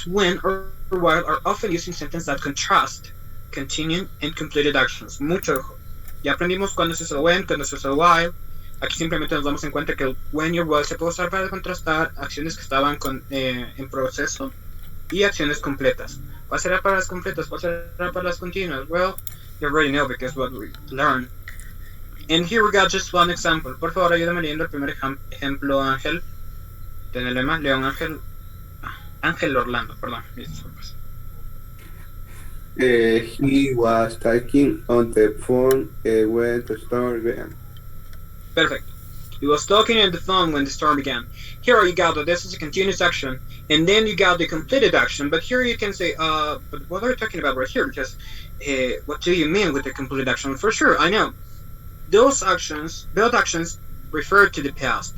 conjunctions when or while are often used in sentences that contrast continuing and completed actions. Mucho ojo. Ya aprendimos cuándo se usa el when, cuándo se usa el while. Aquí simplemente nos damos en cuenta que el when y el while se puede usar para contrastar acciones que estaban en proceso y acciones completas. ¿Cuál será para las completas? ¿Cuál será para las continuas? Well, you already know because what we learned. And here we got just one example. Por favor, ayúdame leyendo el primer ejemplo, Ángel. Tiene el lema, León Ángel. Ángel Orlando, perdón, mis disculpas. He was talking on the phone when the storm began. Perfect. He was talking on the phone when the storm began. Here you got that this is a continuous action, and then you got the completed action. But here you can say, but what are you talking about right here? Because what do you mean with the completed action? For sure, I know. Those actions, both actions, refer to the past.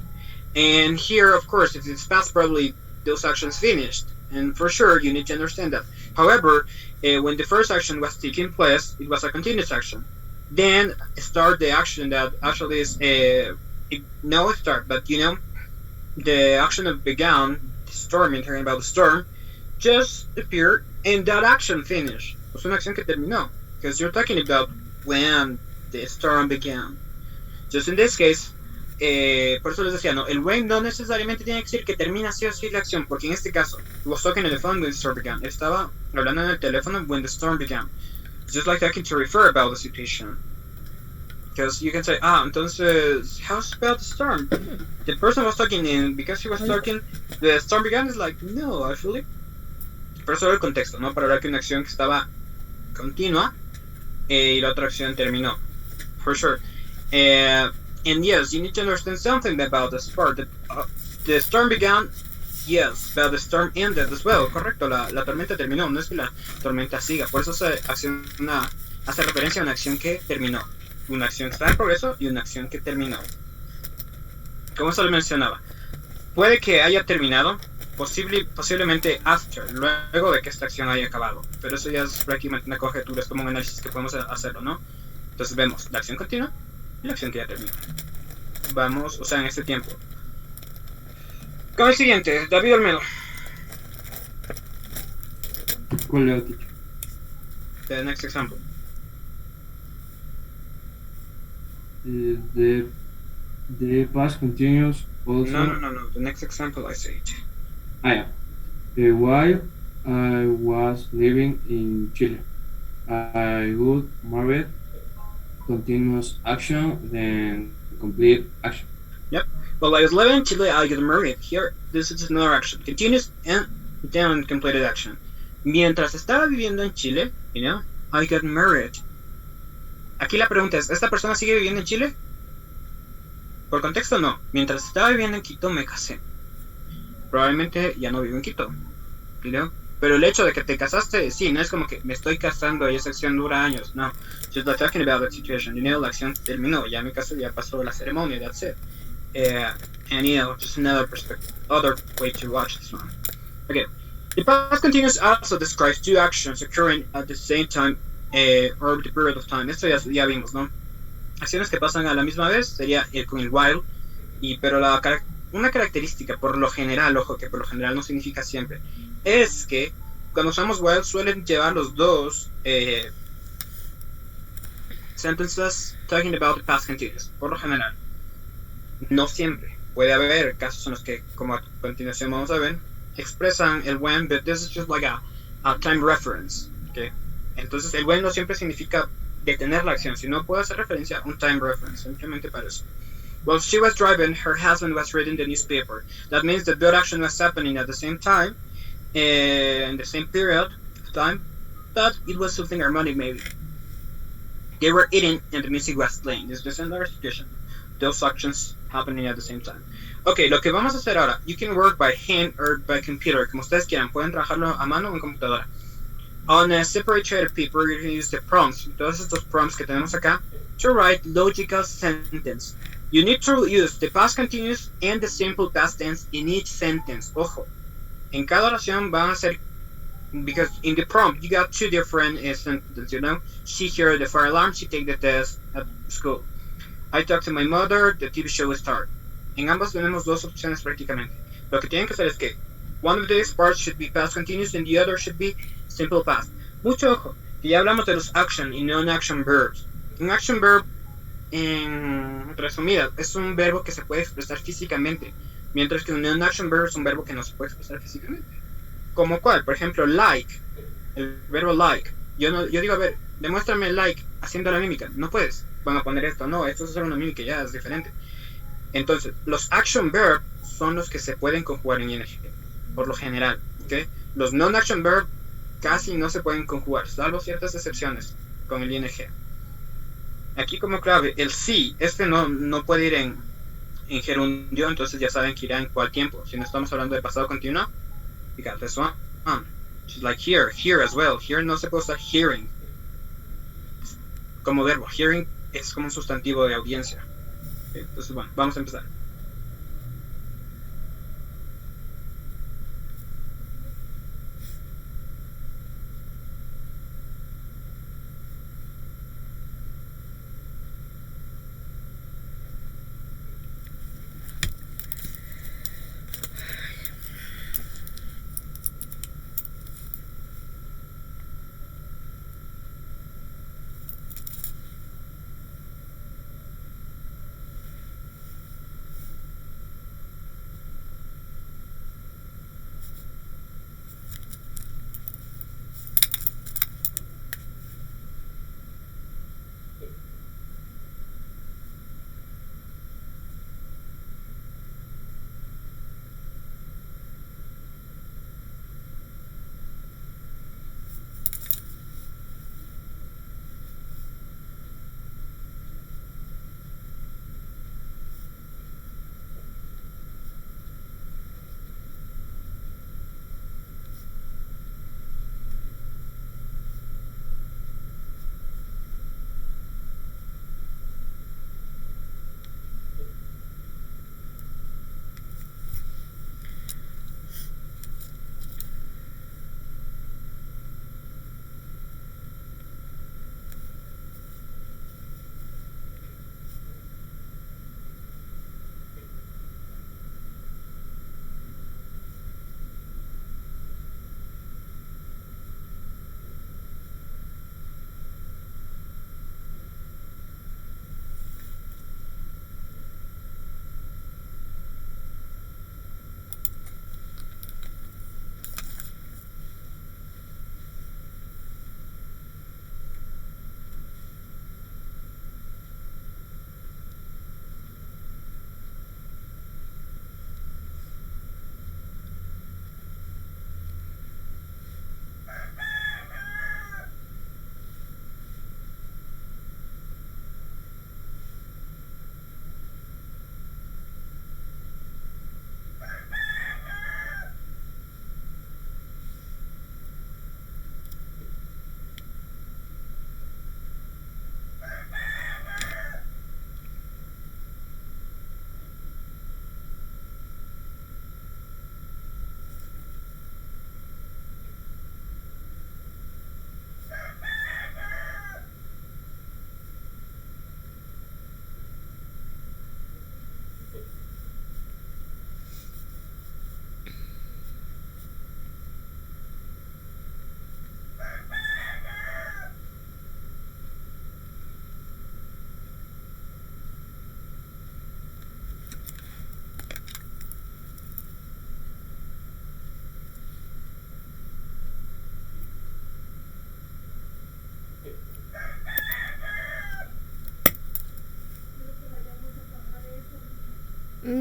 And here, of course, if it's past, probably those actions finished. And for sure, you need to understand that. However, when the first action was taking place, it was a continuous action. Then start the action that actually is no start, but you know, the action that began, the storming, talking about the storm, just appeared and that action finished. Es una acción que terminó. Because you're talking about when the storm began. Just in this case, por eso les decía, no, el when no necesariamente tiene que decir que termina sí o sí la acción, porque en este caso, he was talking on the phone when the storm began. Él estaba hablando en el teléfono when the storm began. It's just like talking to refer about the situation. Because you can say, entonces, how's about the storm? The person was talking and because he was talking, the storm began. Is like, no, actually. Pero solo el contexto, ¿no? Para hablar que una acción que estaba continua y la otra acción terminó. For sure. And yes, you need to understand something about this part. The storm began, yes, but the storm ended as well. Correcto, la tormenta terminó, no es que la tormenta siga. Por eso hace referencia a una acción que terminó. Una acción que está en progreso y una acción que terminó. Como se lo mencionaba, puede que haya terminado, posiblemente after, luego de que esta acción haya acabado. Pero eso ya es prácticamente una conjetura, es como un análisis que podemos hacerlo, ¿no? Entonces vemos la acción continua y la acción que ya terminó. Vamos, o sea, en este tiempo. Con el siguiente, David Olmedo. ¿Cuál leo, teacher? The next example. The past continues also. No. The next example I said. Yeah. While I was living in Chile, I would married continuous action, then complete action. Yep. While I was living in Chile, I got married. Here, this is another action. Continuous and then completed action. Mientras estaba viviendo en Chile, you know, I got married. Aquí la pregunta es, ¿esta persona sigue viviendo en Chile? Por contexto, no. Mientras estaba viviendo en Quito, me casé. Probablemente ya no vivo en Quito, you know? Pero el hecho de que te casaste, sí, no es como que me estoy casando y esa acción dura años, no. Just like talking about that situation, you know, la acción terminó, ya me casé, ya pasó la ceremonia, that's it. And you know, just another perspective, other way to watch this one. Okay, the past continuous also describes two actions occurring at the same time or the period of time. Esto ya vimos, ¿no? Acciones que pasan a la misma vez sería con el while, pero una característica por lo general, ojo, que por lo general no significa siempre, es que cuando usamos while suelen llevar los dos sentences talking about the past continuous, por lo general. No siempre. Puede haber casos en los que, como a continuación vamos a ver, expresan el when, but this is just like a time reference, okay? Entonces el when no siempre significa detener la acción, sino puede hacer referencia a un time reference, simplemente para eso. While she was driving, her husband was reading the newspaper. That means that both action was happening at the same time, in the same period of time, but it was something harmonic maybe. They were eating and the music was playing. This is another situation. Those actions happening at the same time. Ok, lo que vamos a hacer ahora, you can work by hand or by computer, como ustedes quieran, pueden trabajarlo a mano o en computadora. On a separate sheet of paper, you can use the prompts, todos estos prompts que tenemos acá, to write logical sentence. You need to use the past continuous and the simple past tense in each sentence. Ojo, en cada oración van a ser, because in the prompt you got two different sentences, you know. She heard the fire alarm, she take the test at school. I talked to my mother, the TV show started. En ambas tenemos dos opciones prácticamente. Lo que tienen que hacer es que One of these parts should be past continuous and the other should be simple past. Mucho ojo, que ya hablamos de los action y non-action verbs. Un action verb, en resumidas, es un verbo que se puede expresar físicamente, mientras que un non-action verb es un verbo que no se puede expresar físicamente. ¿Como cuál? Por ejemplo, like, el verbo like. Yo digo, a ver, demuéstrame like haciendo la mímica. No puedes. Van a poner esto. No, esto es hacer una mímica, ya es diferente. Entonces, los action verbs son los que se pueden conjugar en ing, por lo general. ¿Okay? Los non-action verbs casi no se pueden conjugar, salvo ciertas excepciones con el ing. Aquí como clave, el sí, este no puede ir en gerundio, entonces ya saben que irá en cuál tiempo. Si no estamos hablando de pasado continuo, you got this one. Just like here as well. Here no se puede usar hearing como verbo. Hearing es como un sustantivo de audiencia. Entonces, bueno, vamos a empezar.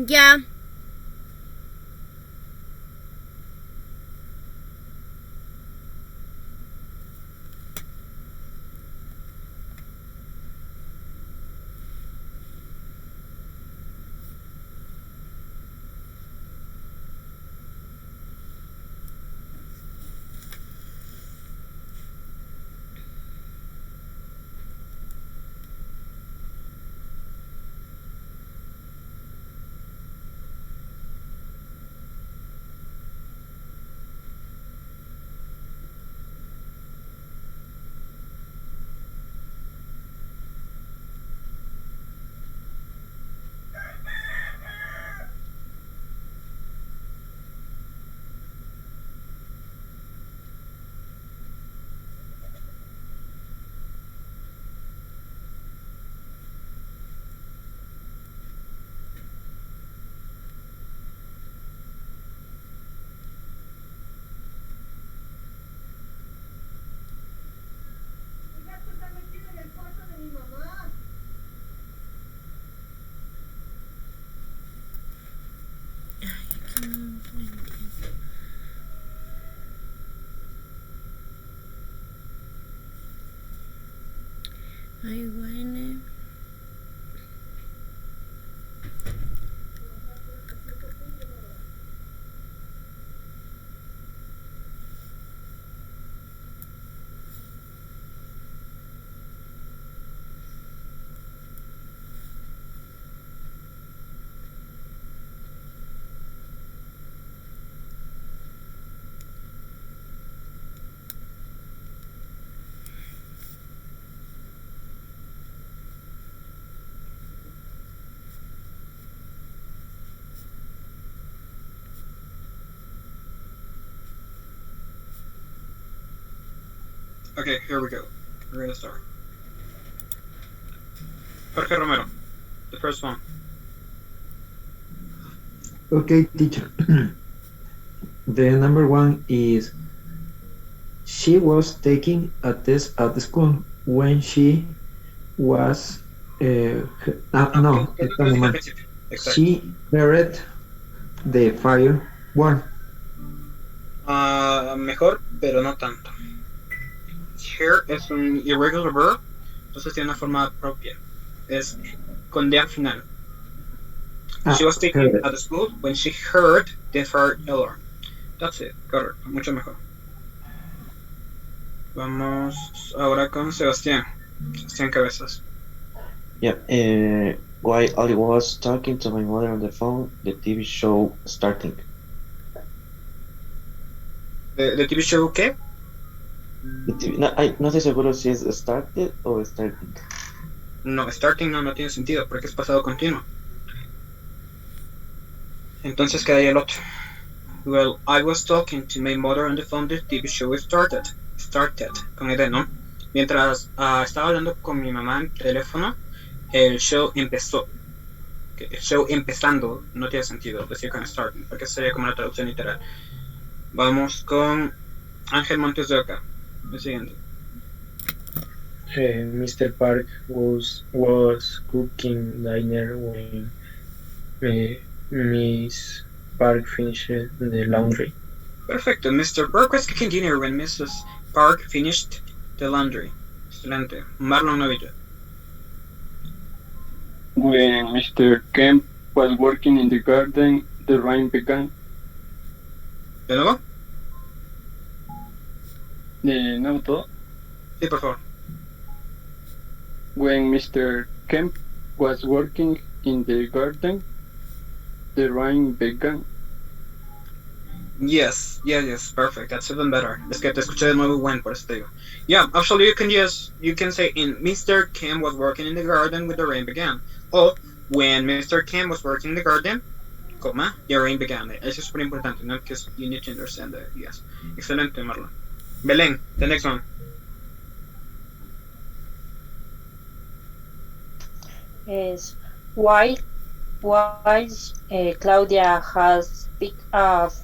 Ya. I went. Okay, here we go. We're gonna start. Jorge Romero, the first one. Okay, teacher. The number one is she was taking a test at the school when she was no, ¿Qué está te muy dije al mal. principio? Exacto. She heard the fire one. Mejor, pero no tanto. Here es un irregular verb, entonces tiene una forma propia. Es con D al final. She was taking heard. at the school when she heard the fire alarm. That's it, correcto, mucho mejor. Vamos ahora con Sebastián. Sebastián Cabezas. Yeah, while I was talking to my mother on the phone, the TV show starting. ¿De TV show qué? No estoy seguro si es started o starting. No, starting no tiene sentido porque es pasado continuo. Entonces quedaría el otro. Well, I was talking to my mother on the phone, the TV show started, con ED, ¿no? Mientras estaba hablando con mi mamá en teléfono, el show empezó. El show empezando no tiene sentido decir con starting, porque sería como la traducción literal. Vamos con Ángel Montes de Oca, el siguiente. Mr. Park was cooking dinner when Miss Park finished the laundry. Perfecto, Mr. Burke was cooking dinner when Mrs. Park finished the laundry. Excelente. Marlon Novilla. When Mr. Kemp was working in the garden, the rain began. ¿De nuevo? ¿De nuevo todo? Sí, por favor. When Mr. Kemp was working in the garden, the rain began. Yes, perfect. That's even better. Es que te escuché de nuevo when, por eso te digo. Yeah, actually you can say in Mr. Kim was working in the garden when the rain began. O when Mr. Kim was working in the garden, comma, the rain began. Eso es súper importante, ¿no? Because you need to understand that, yes. Excelente, Marlon. Belén, the next one. Is why Claudia has picked up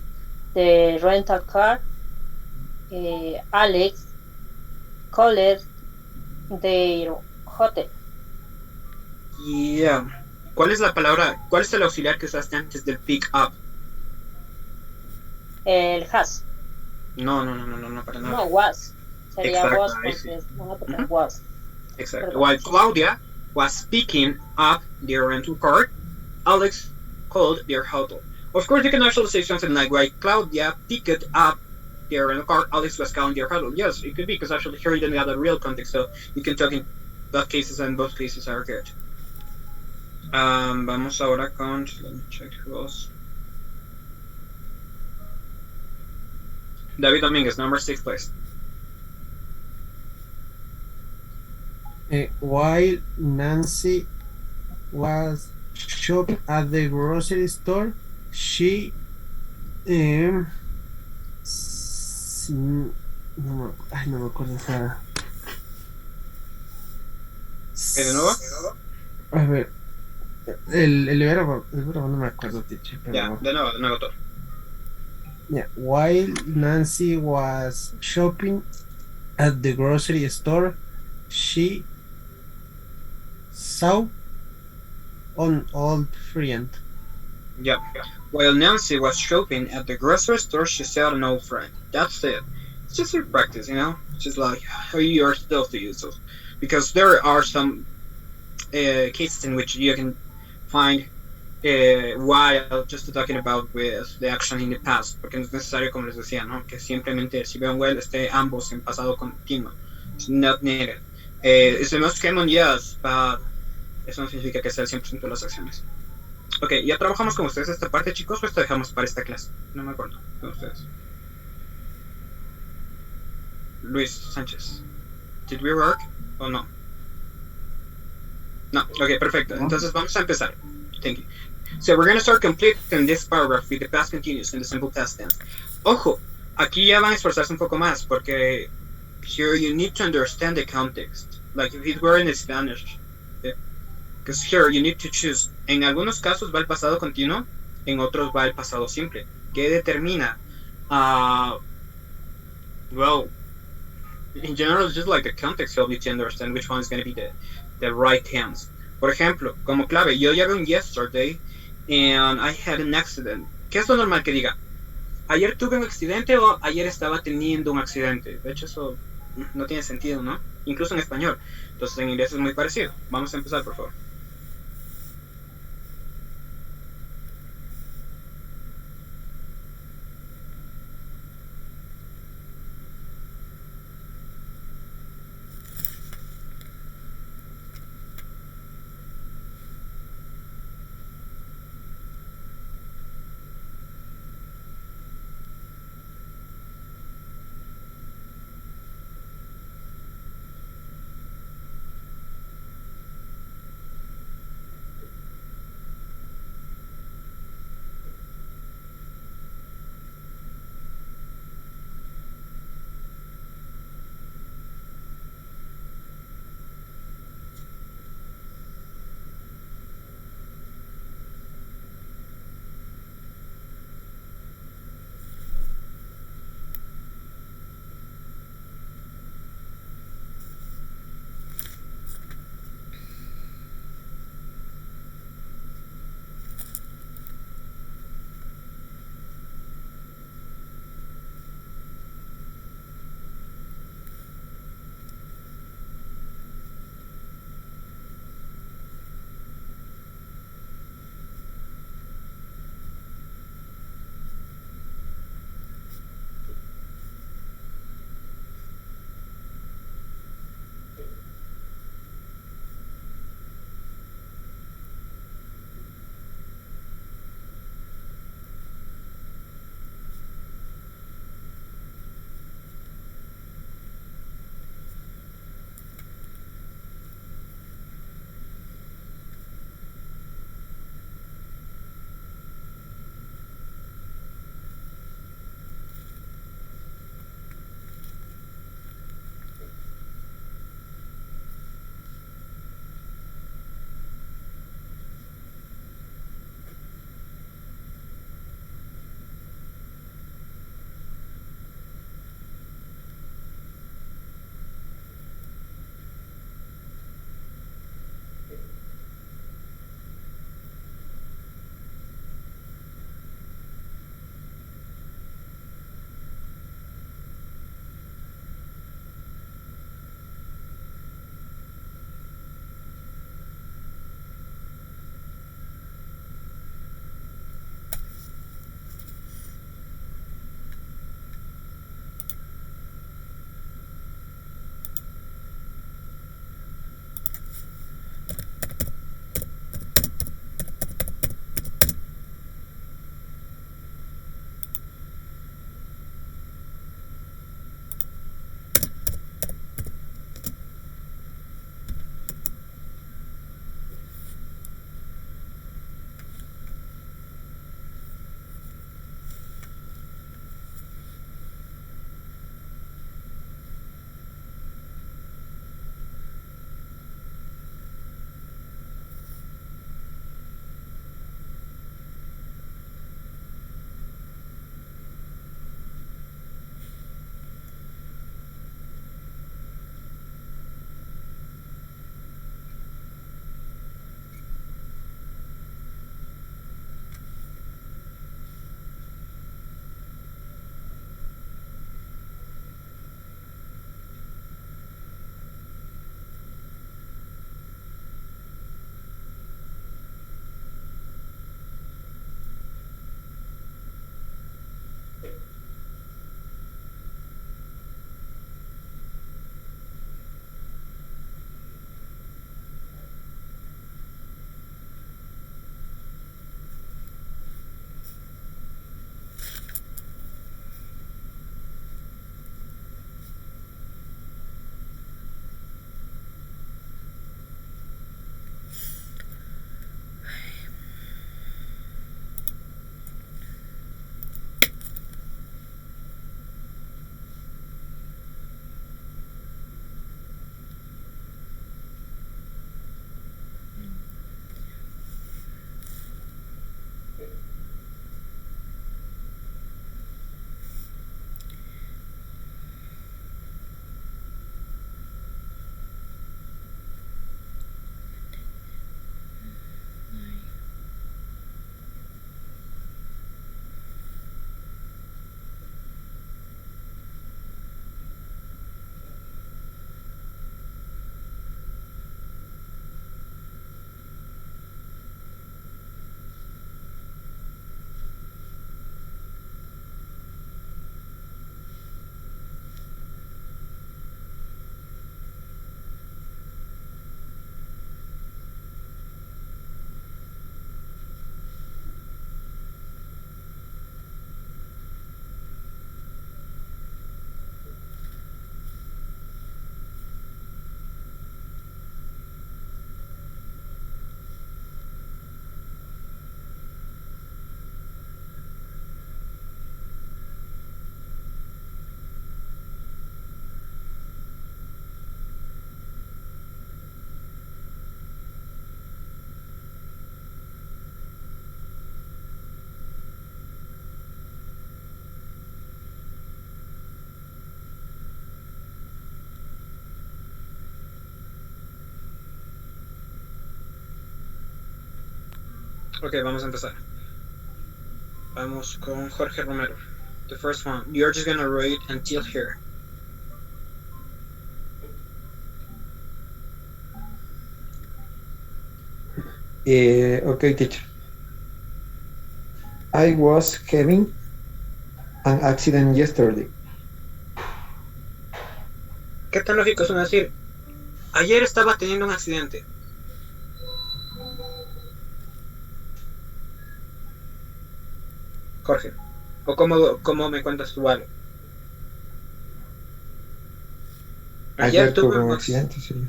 the rental car, Alex called their hotel. Yeah. ¿Cuál es la palabra, cuál es el auxiliar que usaste antes del pick up? El has. No, para nada. No, was. Sería Exacto, was ahí porque sí. es una palabra was. Exactly. Perdón. While Claudia was picking up their rental car, Alex called their hotel. Of course, you can actually say something like, while Claudia picked up their rental car, Alex was calling their hotel. Yes, it could be, because actually here you don't have the real context, so you can talk in both cases, and both cases are good. Vamos ahora con, let me check who else. David Dominguez, number 6, please. While Nancy was shopping at the grocery store, she no me acuerdo. ¿De nuevo? A ver, el verbo no me acuerdo, teacher. Ya, de nuevo todo. Yeah, while Nancy was shopping at the grocery store, she saw an old friend. Yeah. While Nancy was shopping at the grocery store, she saw an old friend. That's it. It's just your practice, you know? It's just like how you are supposed to use those. Because there are some cases in which you can find while just talking about with the action in the past, porque no es necesario, como les decía, ¿no? Que simplemente si veo well esté ambos en pasado continuo. It's not needed. It's the most common, yes, but eso no significa que sea el 100% de las acciones. Ok, ¿ya trabajamos con ustedes esta parte, chicos, o esto dejamos para esta clase? No me acuerdo con ustedes. Luis Sánchez. Did we work o no? No, ok, perfecto. Entonces vamos a empezar. Thank you. So we're going to start completing this paragraph with the past continuous and the simple past tense. Ojo, aquí ya van a esforzarse un poco más porque here you need to understand the context. Like if it were in Spanish. Because here you need to choose. En algunos casos va el pasado continuo, en otros va el pasado simple. ¿Qué determina? Well, in general, it's just like the context helps you to understand which one is going to be the right tense. Por ejemplo, como clave, yo llevé un yesterday and I had an accident. ¿Qué es lo normal que diga? Ayer tuve un accidente o ayer estaba teniendo un accidente. De hecho, eso no tiene sentido, ¿no? Incluso en español. Entonces en inglés es muy parecido. Vamos a empezar, por favor. Ok, vamos a empezar. Vamos con Jorge Romero. The first one. You're just gonna read until here. Okay, teacher. I was having an accident yesterday. ¿Qué tan lógico suena decir? Ayer estaba teniendo un accidente. Jorge. ¿O cómo me cuentas tú algo? Ayer tuve un accidente, sí.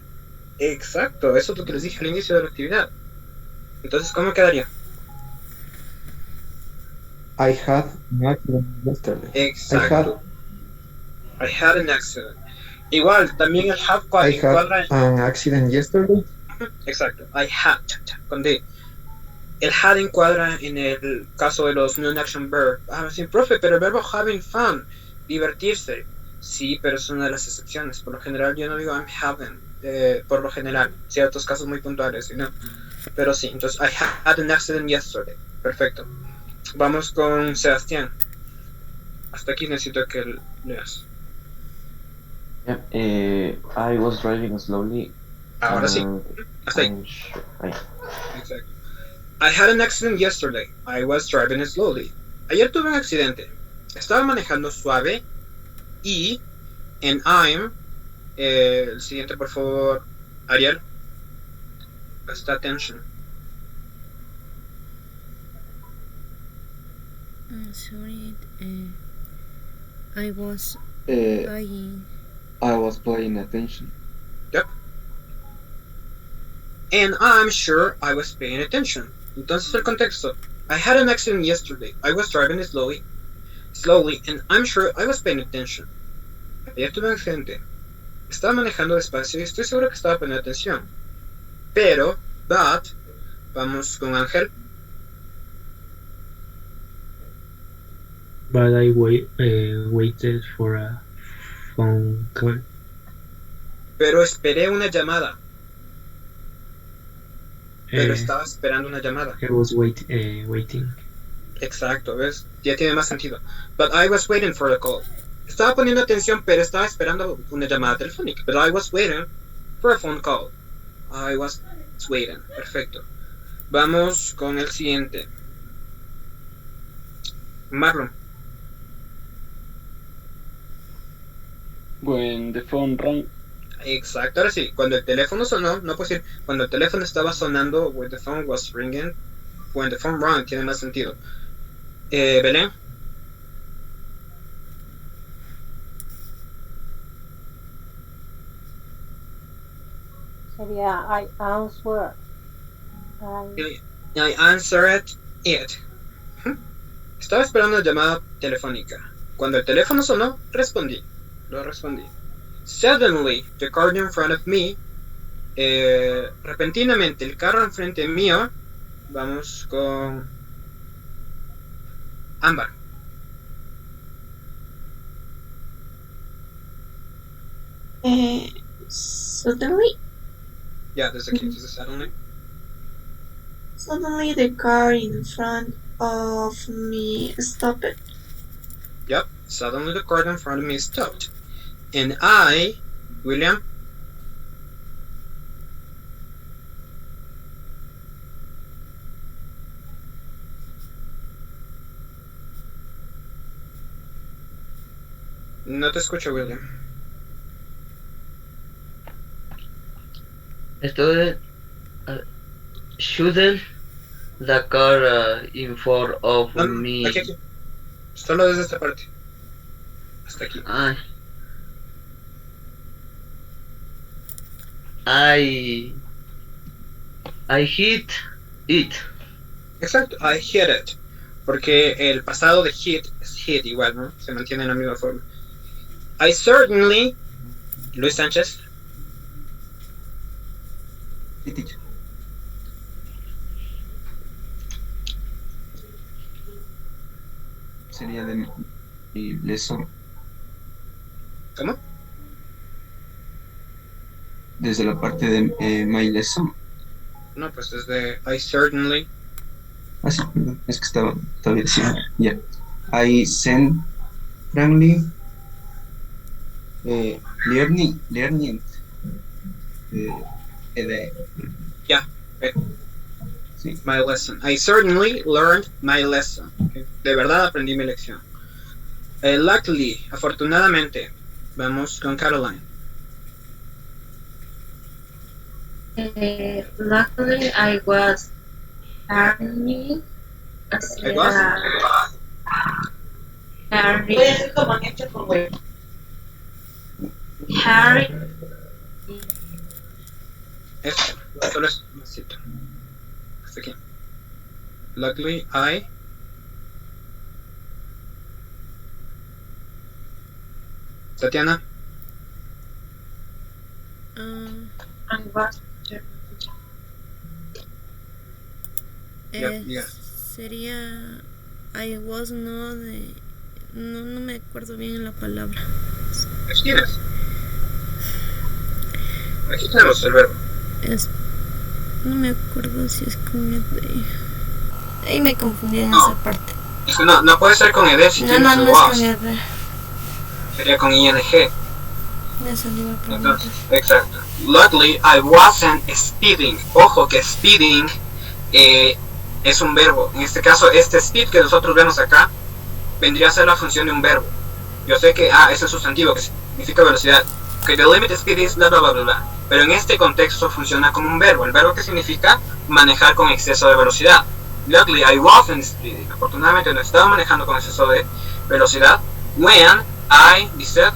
Exacto, eso es lo que les dije al inicio de la actividad. Entonces, ¿cómo quedaría? I had an accident yesterday. Exacto. I had an accident. Igual, también el have I had cuadra. an accident yesterday. Exacto. I had, con D. El had encuadra en el caso de los non-action verbs. Ah, sí, profe, pero el verbo having fun, divertirse. Sí, pero es una de las excepciones. Por lo general yo no digo I'm having, por lo general. Ciertos casos muy puntuales, ¿sí? ¿No? Pero sí, entonces I had an accident yesterday. Perfecto. Vamos con Sebastián. Hasta aquí necesito que leas. Yeah, I was driving slowly. Ahora sí. Hasta ahí. Exacto. I had an accident yesterday. I was driving slowly. Ayer tuve un accidente. Estaba manejando suave. Y en I'm, el siguiente por favor, Ariel. Presta atención. Sorry, I was paying. I was paying attention. Yep. And I'm sure I was paying attention. Entonces el contexto. I had an accident yesterday. I was driving slowly, and I'm sure I was paying attention. Ayer tuve un accidente. Estaba manejando despacio y estoy seguro que estaba poniendo atención. Pero, vamos con Ángel. But I waited for a phone call. Pero esperé una llamada. Pero estaba esperando una llamada. I was waiting. Exacto, ¿ves? Ya tiene más sentido. But I was waiting for a call. Estaba poniendo atención, pero estaba esperando una llamada telefónica. But I was waiting for a phone call. I was waiting. Perfecto. Vamos con el siguiente. Marlon. When the phone rang. Exacto, ahora sí. Cuando el teléfono sonó, no puedo decir cuando el teléfono estaba sonando, when the phone was ringing. When the phone rang, tiene más sentido. Belén. Sería I answered. I answered it. Estaba esperando una llamada telefónica. Cuando el teléfono sonó, respondí. Lo respondí. Suddenly, the car in front of me. Repentinamente, el carro enfrente mío. Vamos con Ámbar. Suddenly? Yeah, there's a key. There's a suddenly. Suddenly the car in front of me stopped. Yep, suddenly the car in front of me stopped. And I, William. No te escucho, William. Shouldn't the car in front of me? Aquí. Solo desde esta parte. Hasta aquí. I hit it. Exacto, I hit it. Porque el pasado de hit es hit igual, ¿no? Se mantiene en la misma forma. I certainly. Luis Sánchez. Sí, teacher. Sería de mi lesson. ¿Cómo? Desde la parte de my lesson. No, pues desde I certainly. Ah, sí, perdón, es que estaba todavía diciendo. Ya. I sent friendly learning Yeah. Sí. My lesson. I certainly learned my lesson. Okay. De verdad aprendí mi lección. Luckily, afortunadamente, vamos con Caroline. Luckily, I was Harry. Harry. Esto, solo esto, necesito. Hasta aquí. Luckily, I. Tatiana. I was. Yeah. Sería I was no de no me acuerdo bien la palabra. ¿Tienes? Aquí tenemos el verbo. No me acuerdo si es con ed. Ahí me confundí en esa parte. Es que no puede ser con ed si tienes el no was. es con ed. Sería con ing. Eso le iba a preguntar. Entonces, exacto. Luckily, I wasn't speeding. Ojo que speeding es un verbo. En este caso, este speed que nosotros vemos acá vendría a ser la función de un verbo. Yo sé que es el sustantivo que significa velocidad. Que the limit speed is bla bla bla bla bla. Pero en este contexto funciona como un verbo. El verbo que significa manejar con exceso de velocidad. Luckily, I wasn't speeding. Afortunadamente no estaba manejando con exceso de velocidad. When I said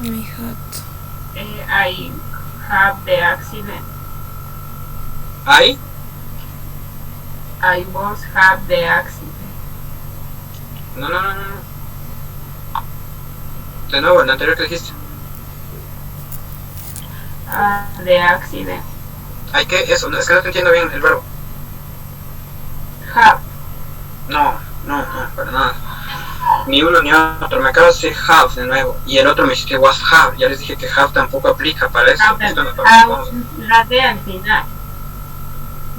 I had the accident. I was had the accident. No. De nuevo, el anterior que dijiste. The accident. Hay que, eso, es que no te entiendo bien el verbo. Have. No, para nada. Ni uno ni otro. Me acabas de decir have de nuevo. Y el otro me dice que was have. Ya les dije que have tampoco aplica para eso. La de al final.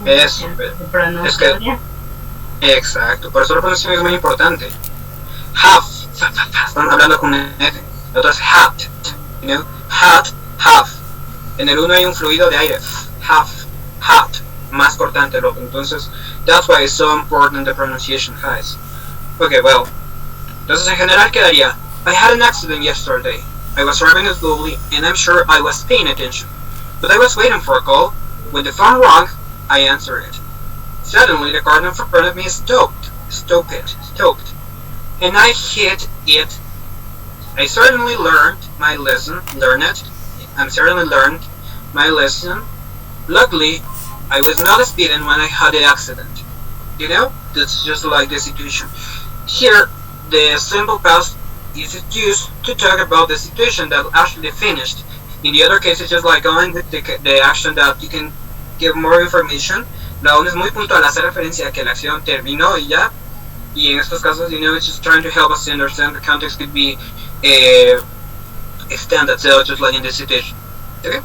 Eso. Es que. Exacto. Por eso la pronunciación es muy importante. Have. Están hablando con un F. El otro es had. You know? Had, have. En el uno hay un fluido de aire. Have, had. Más cortante el otro. Entonces, that's why it's so important the pronunciation has. Okay, well. Entonces en general quedaría I had an accident yesterday. I was driving slowly and I'm sure I was paying attention. But I was waiting for a call. When the phone rang, I answered it. Suddenly the car in front of me stopped. And I hit it. I certainly learned my lesson. Luckily, I was not speeding when I had the accident. You know? That's just like the situation. Here, the simple past is used to talk about the situation that actually finished. In the other case, it's just like going with the action that you can give more information. La ONU es muy puntual, hace referencia a que la acción terminó y ya. Y en estos casos, you know, it's just trying to help us to understand the context could be extended, so just like in this situation. Okay?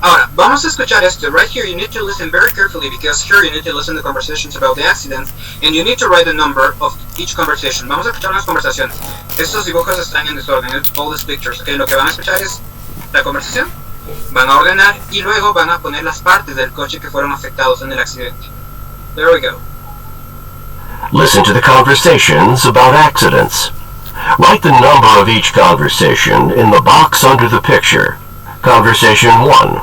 Ahora, vamos a escuchar esto. Right here, you need to listen very carefully because here you need to listen to conversations about the accident and you need to write the number of each conversation. Vamos a escuchar las conversaciones. Estos dibujos están en desorden, all these pictures. Okay, lo que van a escuchar es la conversación, van a ordenar y luego van a poner las partes del coche que fueron afectados en el accidente. There we go. Listen to the conversations about accidents. Write the number of each conversation in the box under the picture. Conversation 1.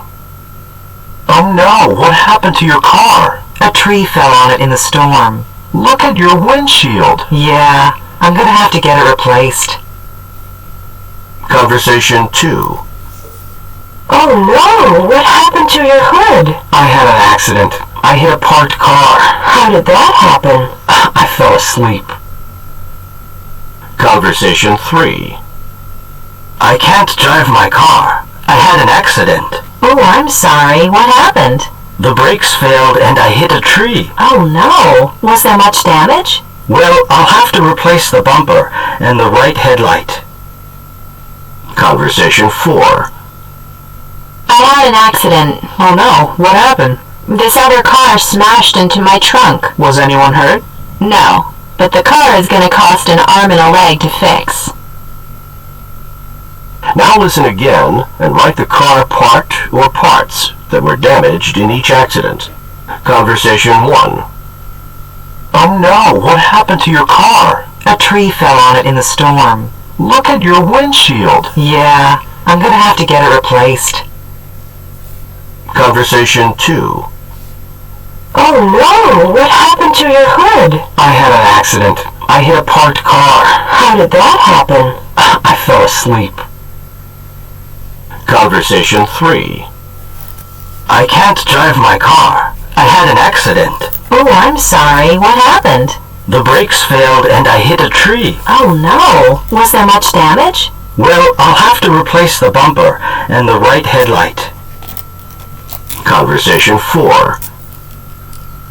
Oh no, what happened to your car? A tree fell on it in the storm. Look at your windshield. Yeah, I'm gonna have to get it replaced. Conversation 2. Oh no, what happened to your hood? I had an accident. I hit a parked car. How did that happen? I fell asleep. Conversation 3. I can't drive my car. I had an accident. Oh, I'm sorry. What happened? The brakes failed and I hit a tree. Oh no. Was there much damage? Well, I'll have to replace the bumper and the right headlight. Conversation 4. I had an accident. Oh no, what happened? This other car smashed into my trunk. Was anyone hurt? No, but the car is gonna cost an arm and a leg to fix. Now listen again and write the car part or parts that were damaged in each accident. Conversation 1. Oh no, what happened to your car? A tree fell on it in the storm. Look at your windshield. Yeah, I'm gonna have to get it replaced. Conversation 2. Oh no, what happened to your hood? I had an accident. I hit a parked car. How did that happen? I fell asleep. Conversation 3. I can't drive my car. I had an accident. Oh, I'm sorry. What happened? The brakes failed and I hit a tree. Oh no. Was there much damage? Well, I'll have to replace the bumper and the right headlight. Conversation 4.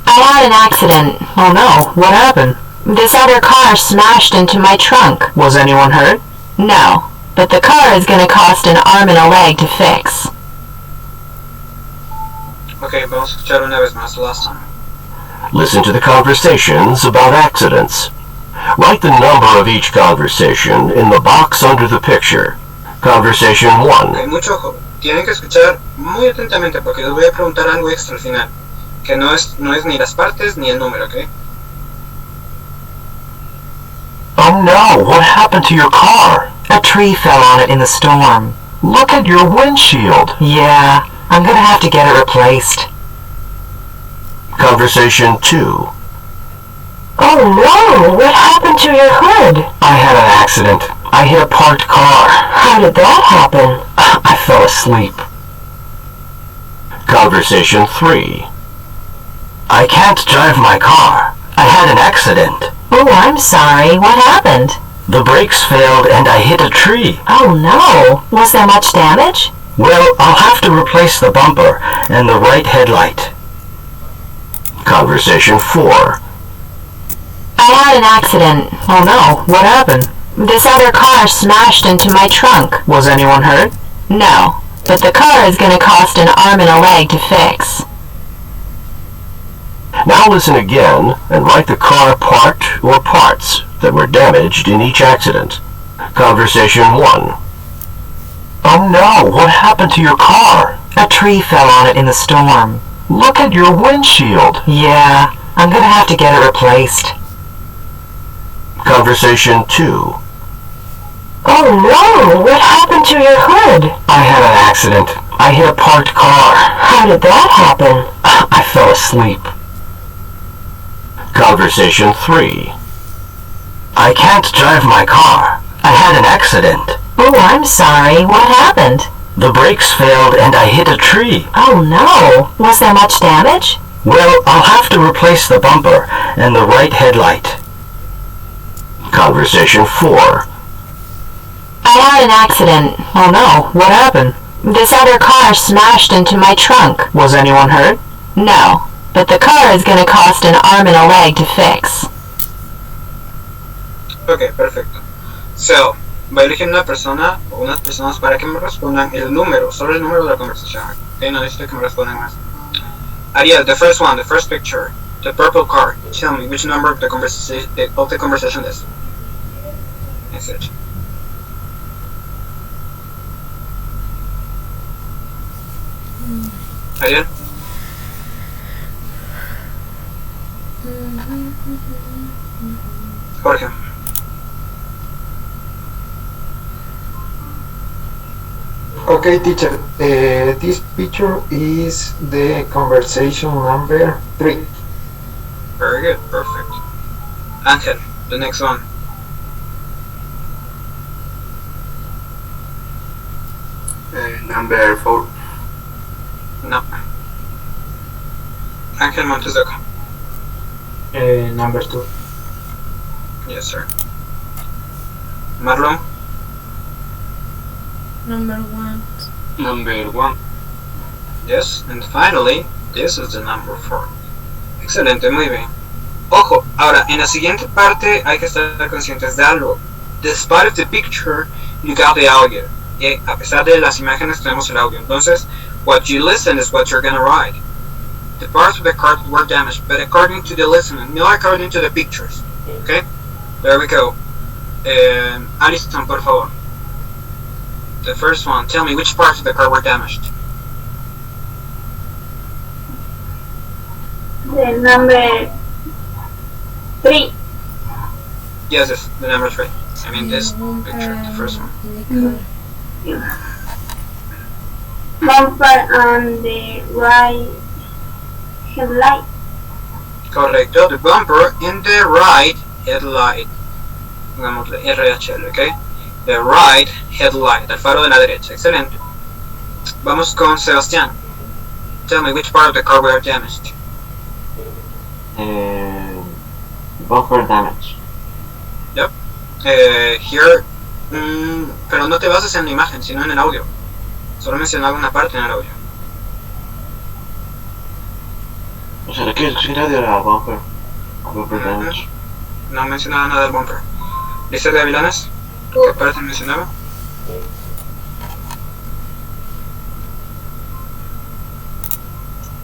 I had an accident. Oh no, what happened? This other car smashed into my trunk. Was anyone hurt? No, but the car is gonna cost an arm and a leg to fix. Okay, vamos a escuchar una vez más the last time. Listen to the conversations about accidents. Write the number of each conversation in the box under the picture. Conversation 1. Okay, mucho ojo. Tienen que escuchar muy atentamente porque les voy a preguntar algo extra al final. Que no es ni las partes ni el número, ¿ok? Oh no, what happened to your car? A tree fell on it in the storm. Look at your windshield. Yeah, I'm gonna have to get it replaced. Conversation 2. Oh no, what happened to your hood? I had an accident. I hit a parked car. How did that happen? I fell asleep. Conversation 3. I can't drive my car. I had an accident. Oh, I'm sorry. What happened? The brakes failed and I hit a tree. Oh no. Was there much damage? Well, I'll have to replace the bumper and the right headlight. Conversation 4. I had an accident. Oh no, what happened? This other car smashed into my trunk. Was anyone hurt? No, but the car is gonna cost an arm and a leg to fix. Now listen again and write the car part or parts that were damaged in each accident. Conversation 1. Oh no, what happened to your car? A tree fell on it in the storm. Look at your windshield. Yeah, I'm gonna have to get it replaced. Conversation 2. Oh no, what happened to your hood? I had an accident. I hit a parked car. How did that happen? I fell asleep. Conversation 3. I can't drive my car. I had an accident. Oh, I'm sorry. What happened? The brakes failed and I hit a tree. Oh no. Was there much damage? Well, I'll have to replace the bumper and the right headlight. Conversation 4. I had an accident. Oh no, what happened? This other car smashed into my trunk. Was anyone hurt? No, but the car is gonna cost an arm and a leg to fix. Ok, perfecto. So, voy a elegir una persona o unas personas para que me respondan el número, solo el número de la conversación. Ok, no necesito que me respondan más. Ariel, the first one, the first picture, the purple car. Tell me which number of the conversation is. Message. Ariel? Jorge. Okay, teacher. This picture is the conversation number 3. Very good, perfect. Angel, the next one. Number 4. No. Angel Montezuka. Number 2. Yes, sir. Marlon. Number 1. Number 1. Yes, and finally, this is the number 4. Excelente, muy bien. Ojo, ahora, en la siguiente parte hay que estar conscientes de algo. Despite of the picture, you got the audio. A pesar de las imágenes tenemos el audio. Entonces, what you listen is what you're gonna write. the parts of the car that were damaged, but according to the listening, not according to the pictures. Okay? There we go. Alison, por favor. The first one, tell me which parts of the car were damaged. The number 3. Yes, it's the number 3. I mean this picture, the first one. Bumper on the right headlight. Correcto, the bumper in the right headlight. Pongámosle RHL, ¿ok? The right headlight, el faro de la derecha. Excelente. Vamos con Sebastián. Tell me which part of the car were damaged. Bumper damage. Yep. Here, pero no te bases en la imagen, sino en el audio. Solo mencionaba una parte en el audio. O sea, ¿qué audio era bumper? Bumper damage. No mencionaba nada del bumper. ¿Lista de Gavilanes? ¿Qué parte mencionaba?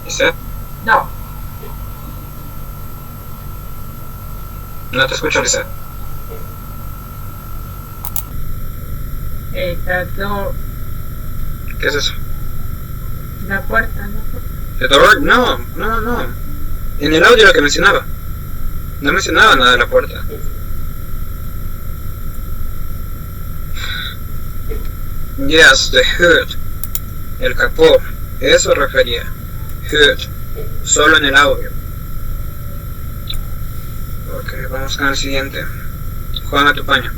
¿Lisset? No. No te escucho, Lisset. Trató ¿Qué es eso? la puerta, ¿no? ¿The door? No. En el audio lo que mencionaba. No mencionaba nada de la puerta. Yes, the hood. El capó. Eso refería. Hood. Solo en el audio. Ok, vamos con el siguiente. Juan Atupaño.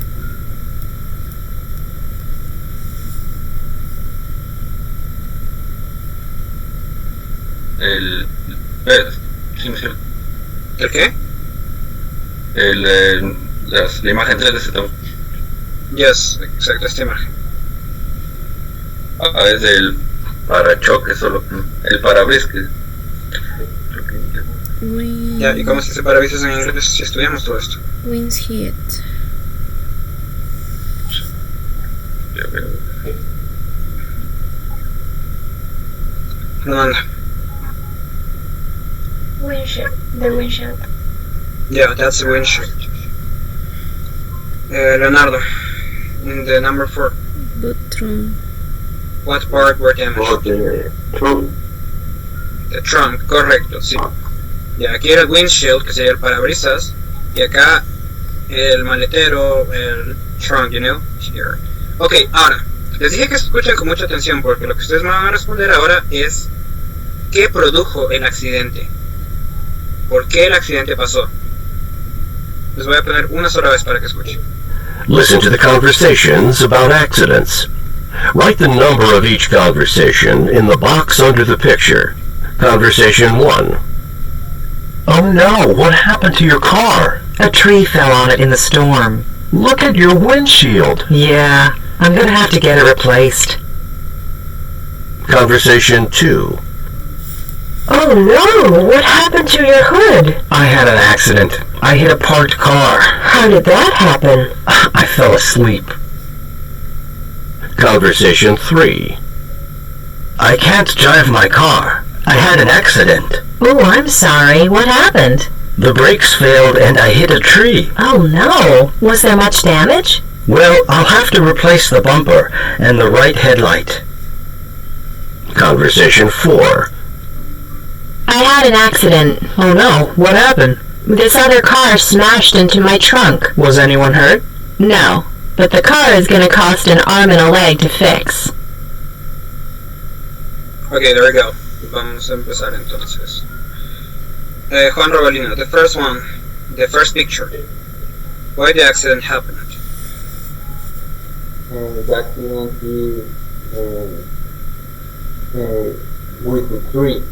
Sí, me cierto. ¿El qué? La imagen 3 de ese top. Yes, exacto, esta imagen. Es el parachoques solo. El parabrisas. Ya, ¿y cómo se dice parabrisas en inglés si estudiamos todo esto? Windshield. Ya veo. No anda. Windshield. The windshield. Yeah, that's the windshield. Leonardo, in the number 4. Boot trunk. What part were damaged? The trunk. The trunk, correcto, sí. Y aquí era el windshield, que sería el parabrisas, y acá el maletero, el trunk, you know, here. Ok, ahora, les dije que escuchen con mucha atención, porque lo que ustedes me van a responder ahora es ¿qué produjo el accidente? ¿Por qué el accidente pasó? Les voy a poner una sola vez para que escuchen. Listen to the conversations about accidents. Write the number of each conversation in the box under the picture. Conversation 1. Oh no, what happened to your car? A tree fell on it in the storm. Look at your windshield. Yeah, I'm gonna have to get it replaced. Conversation 2. Oh no, what happened to your hood? I had an accident. I hit a parked car. How did that happen? I fell asleep. Conversation 3. I can't drive my car. I had an accident. Oh, I'm sorry. What happened? The brakes failed and I hit a tree. Oh no. Was there much damage? Well, I'll have to replace the bumper and the right headlight. Conversation 4. I had an accident. Oh no, what happened? This other car smashed into my trunk. Was anyone hurt? No, but the car is gonna cost an arm and a leg to fix. Okay, there we go. Vamos a empezar entonces. Juan Robalino, the first one, the first picture. Why the accident happened? The accident is with the tree.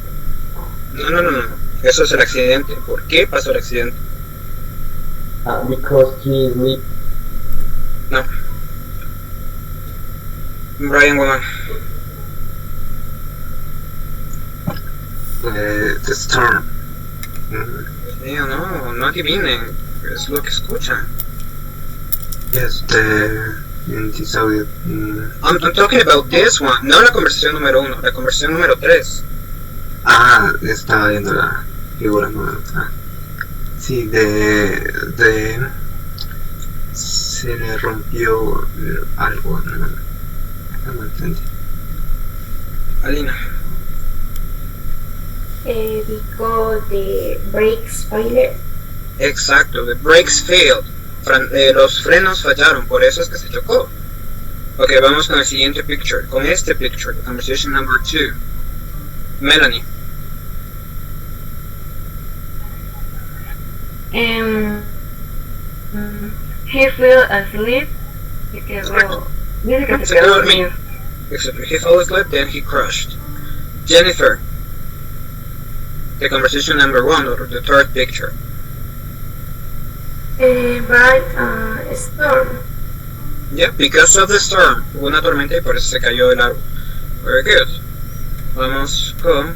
No. Eso es el accidente. ¿Por qué pasó el accidente? Because he slipped. No. Brian Woman. The storm. No adivinen. Es lo que escuchan. Yes, this audio. I'm talking about this one. No la conversación número 1, la conversación número 3. Estaba viendo la figura nueva. Sí, se le rompió algo, no entendí. Alina. Because the brakes failed. Exacto, the brakes failed. Los frenos fallaron, por eso es que se chocó. Ok, vamos con el siguiente picture. Con este picture, conversation number 2. Melanie. He fell asleep because Se quedó dormido. Exactly. He fell asleep, then he crashed. Jennifer. The conversation number 1, or the third picture. By storm. Yeah, because of the storm. Hubo una tormenta y por eso se cayó el árbol. Very good. Vamos con...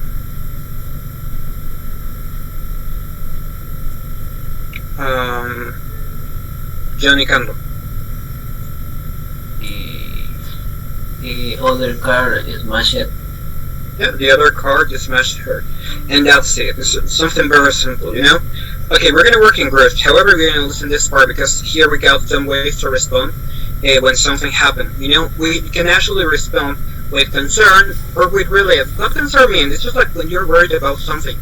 Johnny Candle. The other car smashed. Yeah, the other car just smashed her. And that's it. It's something very simple, you know? Okay, we're gonna work in groups. However, we're gonna listen to this part because here we got some ways to respond when something happened. You know, we can actually respond with concern or with relief. What concern means? It's just like when you're worried about something.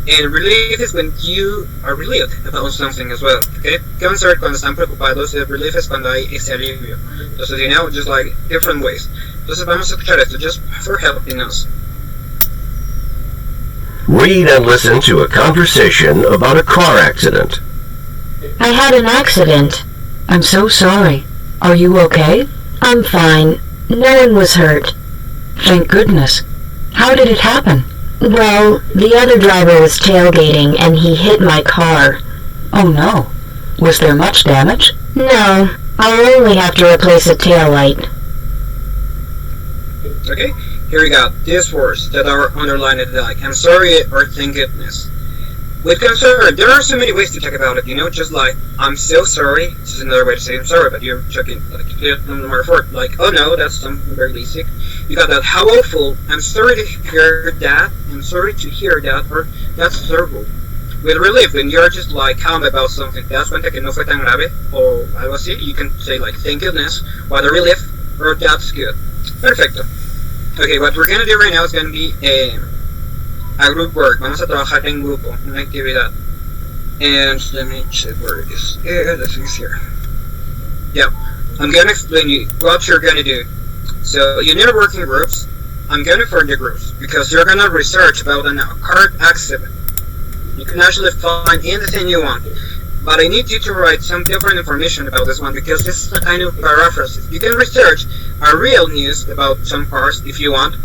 And relief is when you are relieved about something as well, okay? Concern cuando están preocupados, y relief es cuando hay ese alivio. Entonces, you know, just like different ways. Entonces vamos a escuchar esto, just for helping us. Read and listen to a conversation about a car accident. I had an accident. I'm so sorry. Are you okay? I'm fine. No one was hurt. Thank goodness. How did it happen? Well, the other driver was tailgating and he hit my car. Oh no. Was there much damage? No. I'll only have to replace a taillight. Okay, here we got these words that are underlined like I'm sorry or thank goodness. With concern, there are so many ways to talk about it, you know, just like I'm so sorry. This is another way to say I'm sorry, but you're checking like number 4, like oh no, that's something very basic. You got that how awful, I'm sorry to hear that, I'm sorry to hear that, or that's terrible. With relief, when you're just like calm about something, te das cuenta que no fue tan grave, o algo así, you can say like thank goodness, while the relief, or that's good. Perfecto. Okay, what we're gonna do right now is gonna be a group work. Vamos a trabajar en grupo, una actividad. And let me check where it is. Yeah, this is here. Yeah, I'm gonna explain you what you're gonna do. So you need to work in groups. I'm gonna form the groups because you're gonna research about a car accident. You can actually find anything you want. But I need you to write some different information about this one because this is a kind of paraphrases. You can research a real news about some cars if you want.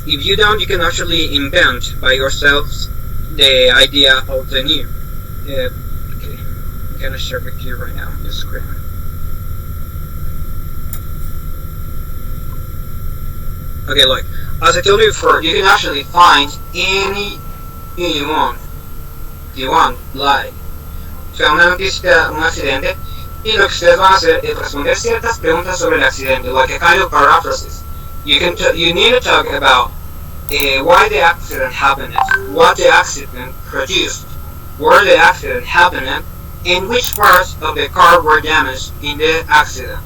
If you don't, you can actually invent by yourselves the idea of the new. Okay, I'm gonna share with you right now on the screen. Okay, look, as I told you before, you can actually find any you want. You want, like. O sea, una noticia, un accidente, y lo que ustedes van a hacer es responder ciertas preguntas sobre el accidente, like a kind of paraphrases. You need to talk about why the accident happened, what the accident produced, where the accident happened, and which parts of the car were damaged in the accident.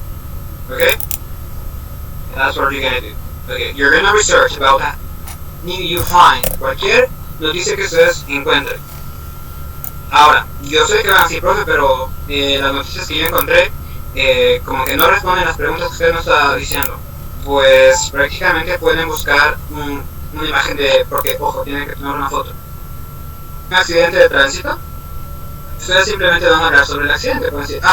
Okay? And that's what you're gonna do. Okay, you're gonna research about that. You find cualquier noticia que ustedes encuentren. Ahora, yo sé que van a decir, profe, pero las noticias que yo encontré como que no responden las preguntas que usted nos está diciendo. Pues prácticamente pueden buscar una imagen de, porque ojo, tienen que tomar una foto. Un accidente de tránsito. Ustedes simplemente van a hablar sobre el accidente. Pueden decir,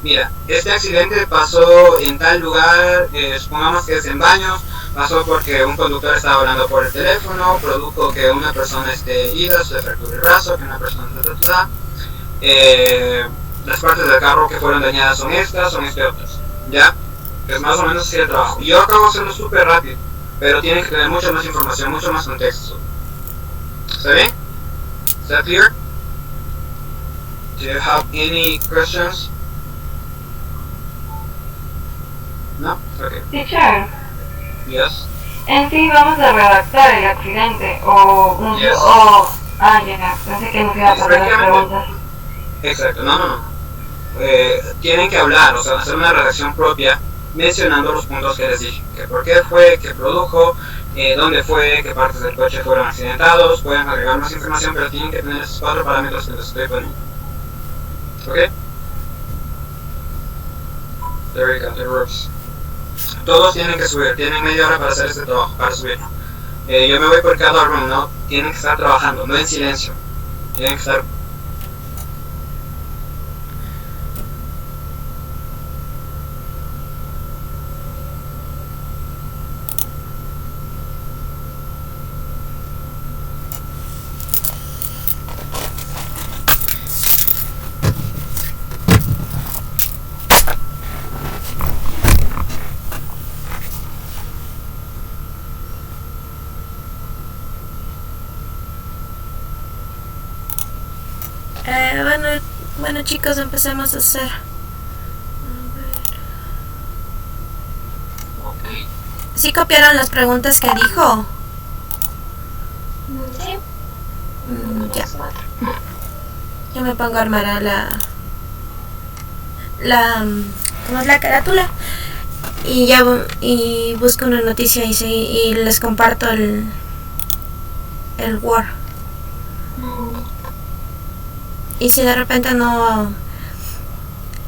mira, este accidente pasó en tal lugar, supongamos que es en Baños, pasó porque un conductor estaba hablando por el teléfono, produjo que una persona esté herida, se fracturó el brazo, que una persona las partes del carro que fueron dañadas son estas otras, ¿ya? Es más o menos así el trabajo. Yo acabo de hacerlo súper rápido, pero tienen que tener mucha más información, mucho más contexto. ¿Está bien? ¿Is that clear? Do you have any questions? No? Okay. Teacher. Yes? en sí vamos a redactar el accidente o Yes. ya, pensé que nos iba a poner las preguntas. Exacto, no. Tienen que hablar, o sea, hacer una redacción propia mencionando los puntos que les dije, que por qué fue, qué produjo, dónde fue, qué partes del coche fueron accidentados. Pueden agregar más información, pero tienen que tener esos 4 parámetros que les estoy poniendo. ¿Ok? There we go, it works. Todos tienen que subir, tienen media hora para hacer este trabajo, para subir. Yo me voy por cada room, ¿no? Tienen que estar trabajando, no en silencio. Tienen que estar... Bueno chicos, empecemos a hacer. ¿Sí copiaron las preguntas que dijo? Sí. Ya. Yo me pongo a armar a ¿cómo es la carátula? Y ya y busco una noticia y les comparto el Word. Y si de repente no,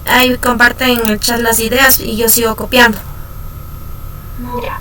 ahí comparten en el chat las ideas y yo sigo copiando. Ya.